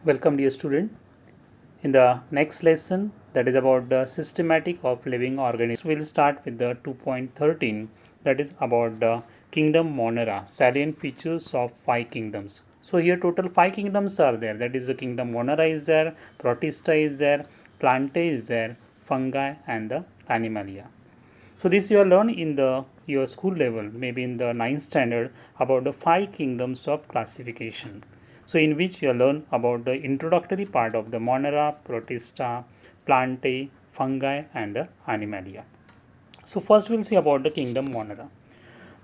Welcome dear student. In the next lesson that is about the systematic of living organisms, we'll start with the 2.13 that is about the kingdom Monera, salient features of 5 kingdoms. So here total 5 kingdoms are there, that is the kingdom Monera is there, Protista is there, Plantae is there, fungi and the Animalia. So this you have learned in the your school level, maybe in the 9th standard, about the 5 kingdoms of classification. So in which you learn about the introductory part of the Monera, Protista, Plantae, fungi and the Animalia. So first we'll see about the kingdom Monera.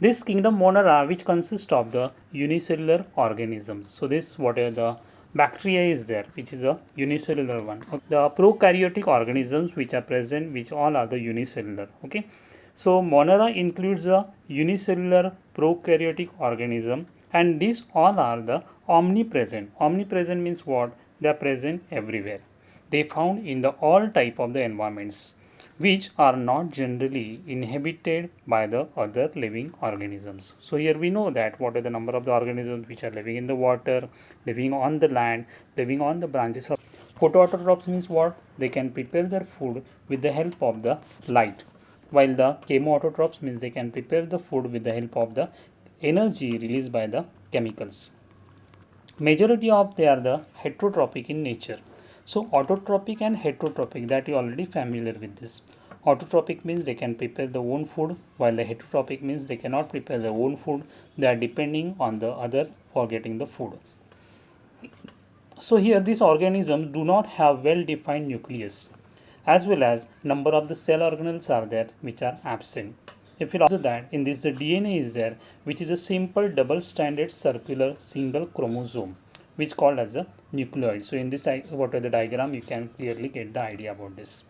This kingdom Monera, which consists of the unicellular organisms. So this whatever the bacteria is there, which is a unicellular one. The prokaryotic organisms which are present, which all are the unicellular. Okay. So Monera includes a unicellular prokaryotic organism, and these all are the omnipresent. Omnipresent means what? They are present everywhere. They found in the all type of the environments which are not generally inhabited by the other living organisms. So here we know that what are the number of the organisms which are living in the water, living on the land, living on the branches of photoautotrophs means what? They can prepare their food with the help of the light, while the chemoautotrophs means they can prepare the food with the help of the energy released by the chemicals. Majority of they are the heterotrophic in nature. So autotrophic and heterotrophic, that you already familiar with this. Autotrophic means they can prepare their own food, while the heterotrophic means they cannot prepare their own food. They are depending on the other for getting the food. So here these organisms do not have well defined nucleus, as well as number of the cell organelles are there which are absent. If you observe that in this the DNA is there, which is a simple double stranded circular single chromosome, which called as a nucleoid. So in this what are the diagram, you can clearly get the idea about this.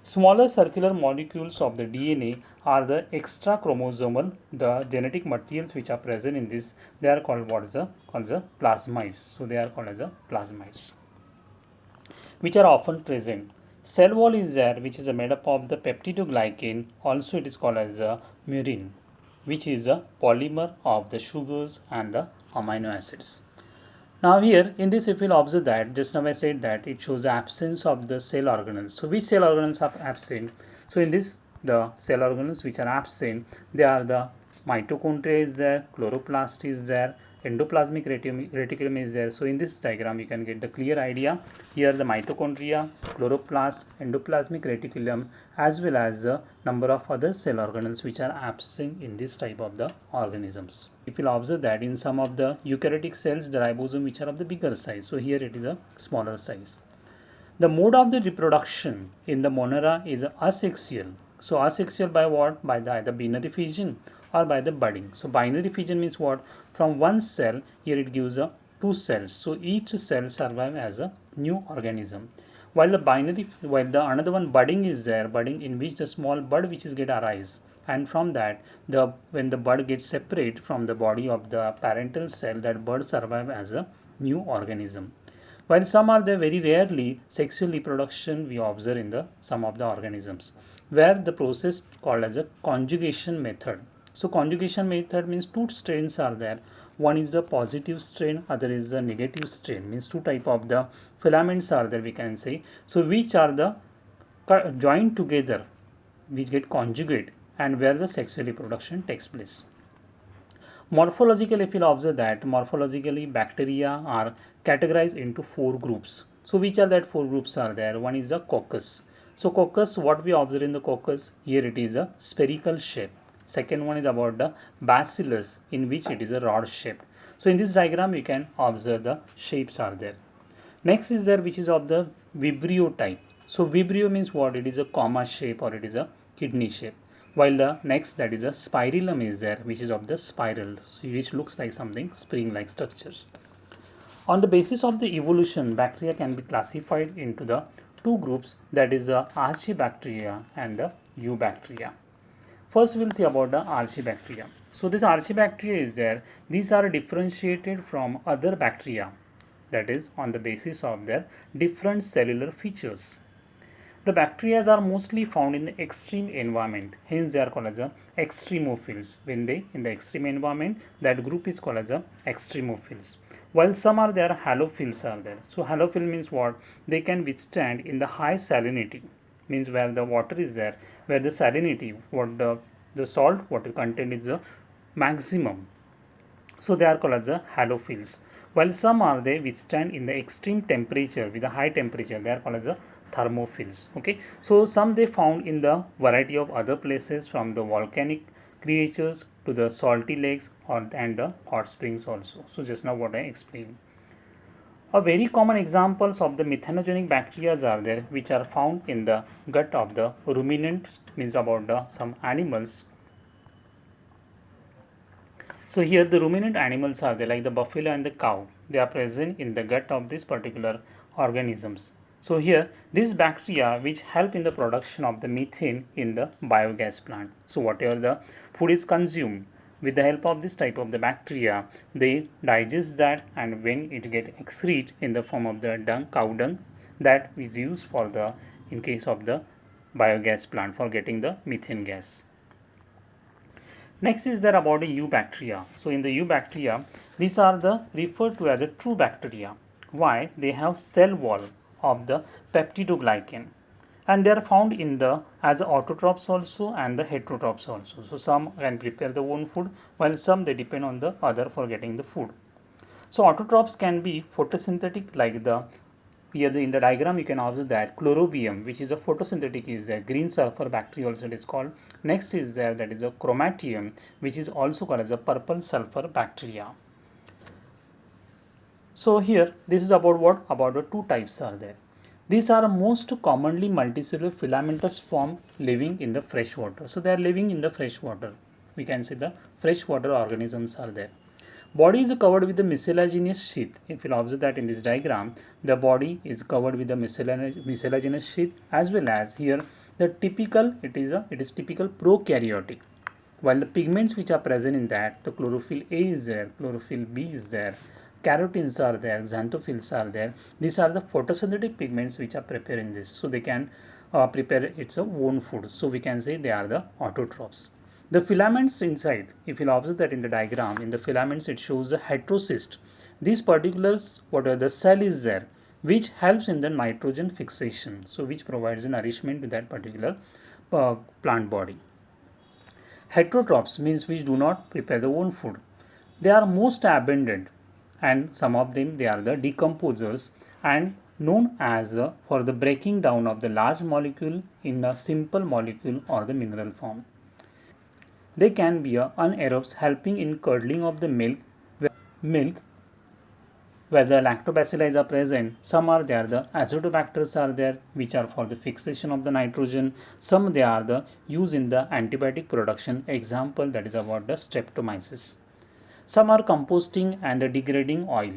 Smaller circular molecules of the DNA are the extra chromosomal, the genetic materials which are present in this. They are called what is called the plasmids. So they are called as a plasmids, which are often present. Cell wall is there, which is made up of the peptidoglycan. Also, it is called as a murin, which is a polymer of the sugars and the amino acids. Now here in this, if you'll observe that just now I said that it shows the absence of the cell organelles. So which cell organelles are absent? So in this the cell organelles which are absent, they are the mitochondria is there, chloroplast is there, endoplasmic reticulum is there. So in this diagram you can get the clear idea. Here the mitochondria, chloroplast, endoplasmic reticulum, as well as the number of other cell organelles which are absent in this type of the organisms. If you observe that in some of the eukaryotic cells, the ribosome which are of the bigger size. So here it is a smaller size. The mode of the reproduction in the Monera is asexual. So asexual by what? By the either binary fission or by the budding. So binary fission means what? From one cell, here it gives a two cells. So each cell survive as a new organism. While the another one budding is there, budding in which the small bud which is get arise, and from that when the bud gets separate from the body of the parental cell, that bud survive as a new organism. While some are there, very rarely sexual reproduction we observe in the some of the organisms, where the process called as a conjugation method. So conjugation method means two strains are there. One is the positive strain, other is the negative strain. Means two type of the filaments are there, we can say. So which are the joined together, which get conjugate, and where the sexual reproduction takes place. Morphological, if you observe that morphologically bacteria are categorized into 4 groups. So which are that 4 groups are there? One is the coccus. So coccus, what we observe in the coccus, here it is a spherical shape. Second one is about the bacillus, in which it is a rod shape. So in this diagram you can observe the shapes are there. Next is there which is of the vibrio type. So vibrio means what? It is a comma shape or it is a kidney shape. While the next, that is a spirillum is there, which is of the spiral, which looks like something spring-like structures. On the basis of the evolution, bacteria can be classified into the 2 groups, that is the archibacteria and the eubacteria. First we'll see about the archibacteria. So this archibacteria is there. These are differentiated from other bacteria, that is on the basis of their different cellular features. The bacteria are mostly found in the extreme environment, hence they are called as extremophiles. When they in the extreme environment, that group is called as extremophiles. while some are there halophils are there. So halophil means what? They can withstand in the high salinity, means where the water is there, where the salinity, what the salt water content is the maximum. So they are called as the halophils. While some are they withstand in the extreme temperature, with a high temperature, they are called as the thermophils. Okay, so some they found in the variety of other places, from the volcanic creatures to the salty lakes and the hot springs also. So just now what I explained. A very common examples of the methanogenic bacteria are there, which are found in the gut of the ruminants, means about some animals. So here the ruminant animals are there, like the buffalo and the cow. They are present in the gut of these particular organisms. So here these bacteria which help in the production of the methane in the biogas plant. So whatever the food is consumed, with the help of this type of the bacteria, they digest that, and when it get excrete in the form of the dung, cow dung, that is used for the, in case of the biogas plant, for getting the methane gas. Next is there about the eubacteria. So in the eubacteria, these are the referred to as a true bacteria. Why? They have cell wall of the peptidoglycan, and they are found in the as autotrophs also and the heterotrophs also. So some can prepare their own food, while some they depend on the other for getting the food. So autotrophs can be photosynthetic, like the here in the diagram you can observe that chlorobium, which is a photosynthetic, is there. Green sulfur bacteria also it is called. Next is there, that is a chromatium, which is also called as a purple sulfur bacteria. So here this is about what? About the two types are there. These are most commonly multicellular filamentous form living in the fresh water. So they are living in the fresh water. We can say the freshwater organisms are there. Body is covered with the mucilaginous sheath. If you observe that in this diagram, the body is covered with the mucilaginous sheath, as well as here the typical, it is typical prokaryotic. While the pigments which are present in that, the chlorophyll A is there, chlorophyll B is there, carotenes are there, xanthophylls are there. These are the photosynthetic pigments which are prepared in this. So they can prepare its own food. So we can say they are the autotrophs. The filaments inside, if you observe that in the diagram, in the filaments it shows the heterocyst. These particulars, what are the cell is there, which helps in the nitrogen fixation. So which provides a nourishment to that particular plant body. Heterotrophs means which do not prepare their own food. They are most abundant, and some of them they are the decomposers, and known as for the breaking down of the large molecule in a simple molecule or the mineral form. They can be anaerobes, helping in curdling of the milk where the lactobacilli are present. Some are there, the azotobacters are there, which are for the fixation of the nitrogen. Some they are the used in the antibiotic production. Example, that is about the streptomyces. Some are composting and degrading oil.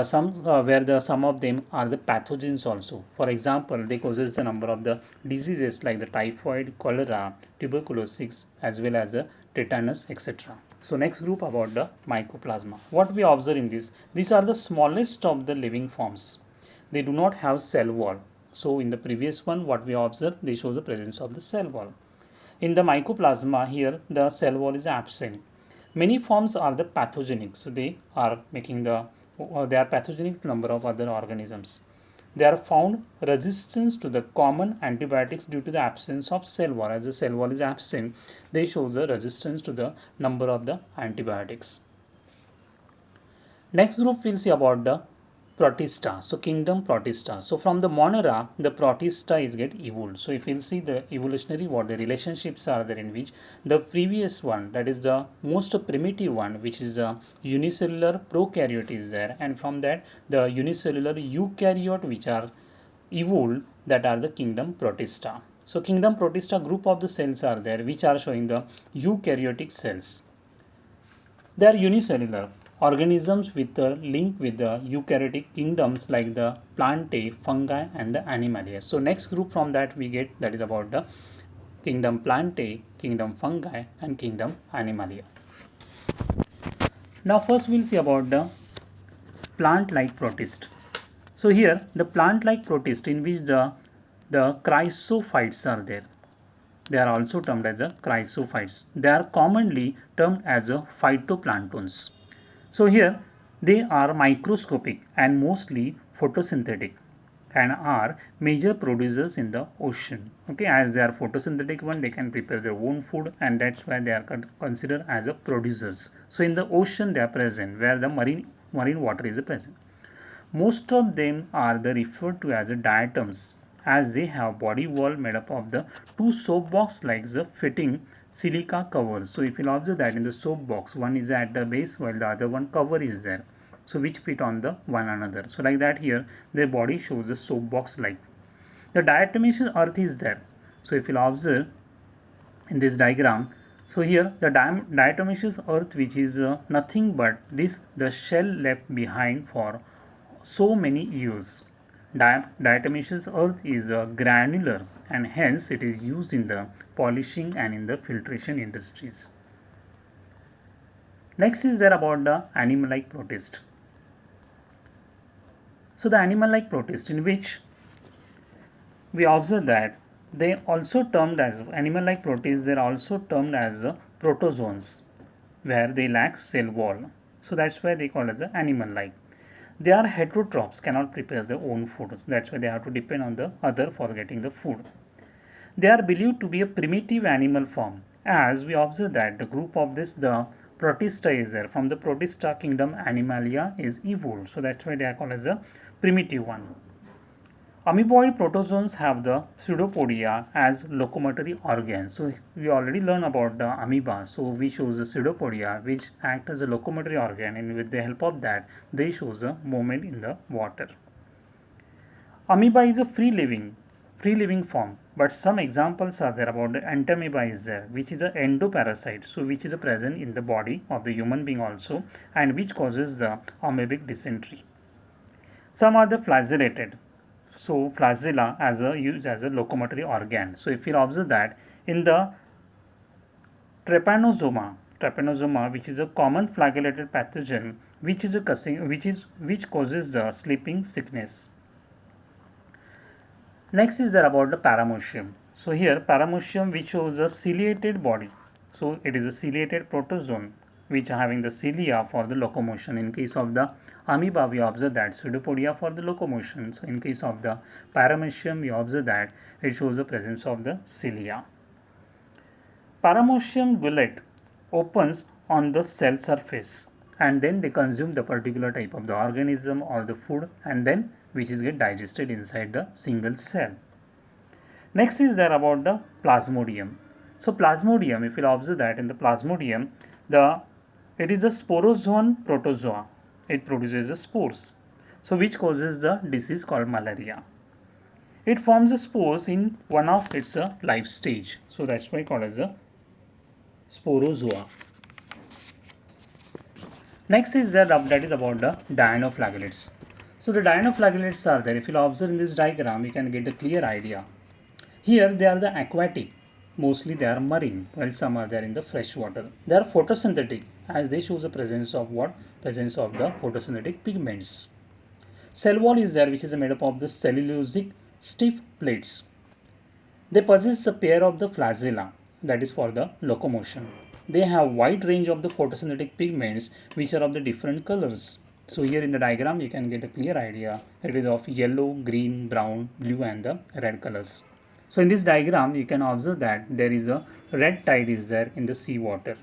Some where some of them are the pathogens also. For example, they causes a number of the diseases like the typhoid, cholera, tuberculosis, as well as the tetanus, etc. So next group about the mycoplasma. What we observe in this, these are the smallest of the living forms. They do not have cell wall. So in the previous one, what we observed, they show the presence of the cell wall. In the mycoplasma, here the cell wall is absent. Many forms are the pathogenic, so they are making the they are pathogenic to number of other organisms. They are found resistance to the common antibiotics due to the absence of cell wall. As the cell wall is absent, they show the resistance to the number of the antibiotics. Next group we'll see about the Protista. So kingdom Protista. So from the Monera, the Protista is get evolved. So if you'll see the evolutionary, what the relationships are there, in which the previous one, that is the most primitive one, which is the unicellular prokaryote is there, and from that the unicellular eukaryote which are evolved, that are the kingdom Protista. So kingdom Protista group of the cells are there, which are showing the eukaryotic cells. They are unicellular organisms with a link with the eukaryotic kingdoms like the plantae, fungi, and the animalia. So next group from that we get, that is about the kingdom plantae, kingdom fungi, and kingdom animalia. Now first we'll see about the plant-like protist. So here the plant-like protist, in which the chrysophytes are there. They are also termed as the chrysophytes. They are commonly termed as a phytoplanktons. So here They are microscopic and mostly photosynthetic and are major producers in the ocean. Okay, as they are photosynthetic one, they can prepare their own food, and that's why they are considered as a producers. So in the ocean they are present, where the marine water is present. Most of them are referred to as diatoms, as they have body wall made up of the two soap box like the fitting silica covers. So if you observe that in the soap box, one is at the base while the other one cover is there, so which fit on the one another. So like that here their body shows a soap box like. The diatomaceous earth is there. So if you observe in this diagram, so here the diatomaceous earth, which is nothing but this the shell left behind for so many years. Diatomaceous earth is granular, and hence it is used in the polishing and in the filtration industries. Next is there about the animal-like protist. So the animal-like protist, in which we observe that they also termed as animal-like protists, they are also termed as protozoans, where they lack cell wall. So that's why they call as animal-like. They are heterotrophs, cannot prepare their own food. That's why they have to depend on the other for getting the food. They are believed to be a primitive animal form, as we observe that the group of this, the Protista is there. From the Protista kingdom, Animalia is evolved. So that's why they are called as a primitive one. Amoeboid protozoans have the pseudopodia as locomotory organs. So we already learned about the amoeba. So we shows the pseudopodia which act as a locomotory organ, and with the help of that they shows a movement in the water. Amoeba is a free living form, but some examples are there about the entamoeba is there, which is an endoparasite, so which is present in the body of the human being also, and which causes the amoebic dysentery. Some are the flagellated. So flagella as used as a locomotory organ. So if you observe that in the trypanosoma, which is a common flagellated pathogen, which causes the sleeping sickness. Next is there about the paramecium. So here paramecium, which shows a ciliated body. So it is a ciliated protozoan which are having the cilia for the locomotion. In case of the amoeba, we observe that pseudopodia for the locomotion. So in case of the paramecium, we observe that it shows the presence of the cilia. Paramecium gullet opens on the cell surface, and then they consume the particular type of the organism or the food, and then which is get digested inside the single cell. Next is there about the plasmodium. So plasmodium, if you observe that in the plasmodium, it is a sporozoan protozoa. It produces the spores, so which causes the disease called malaria. It forms the spores in one of its life stage, so that's why called as a sporozoa. Next is that is about the dinoflagellates. So the dinoflagellates are there. If you observe in this diagram, you can get a clear idea. Here they are the aquatic, mostly they are marine, while some are there in the fresh water. They are photosynthetic, as they show the presence of what? Presence of the photosynthetic pigments. Cell wall is there, which is made up of the cellulosic stiff plates. They possess a pair of the flagella, that is for the locomotion. They have wide range of the photosynthetic pigments, which are of the different colors. So here in the diagram, you can get a clear idea. It is of yellow, green, brown, blue, and the red colors. So in this diagram, you can observe that there is a red tide is there in the sea water.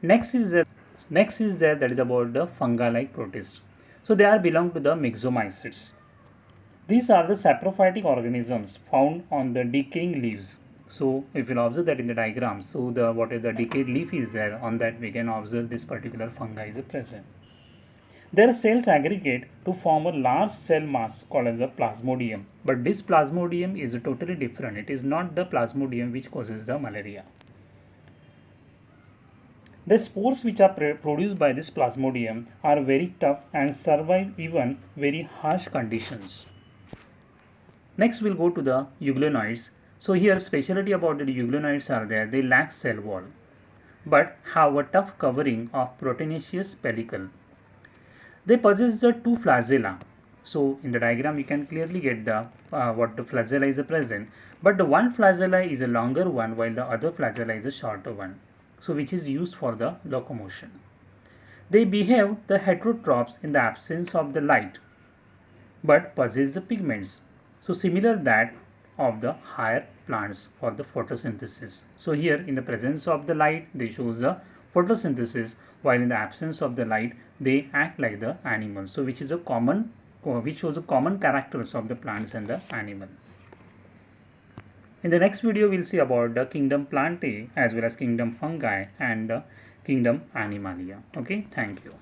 Next is there that is about the fungi-like protists. So they are belong to the myxomycetes. These are the saprophytic organisms found on the decaying leaves. So if you observe that in the diagram, so what is the decayed leaf is there, on that we can observe this particular fungi is present. Their cells aggregate to form a large cell mass called as a plasmodium. But this plasmodium is totally different. It is not the plasmodium which causes the malaria. The spores which are produced by this plasmodium are very tough and survive even very harsh conditions. Next we'll go to the euglenoids. So here specialty about the euglenoids are there. They lack cell wall but have a tough covering of proteinaceous pellicle. They possess the two flagella. So in the diagram you can clearly get the what the flagella is present, but the one flagella is a longer one while the other flagella is a shorter one. So which is used for the locomotion. They behave the heterotrophs in the absence of the light, but possess the pigments. So similar that of the higher plants for the photosynthesis. So here in the presence of the light they shows the photosynthesis, while in the absence of the light they act like the animals. So which shows the common characters of the plants and the animal. In the next video we'll see about the kingdom Plantae as well as kingdom Fungi and the kingdom Animalia. Okay, thank you.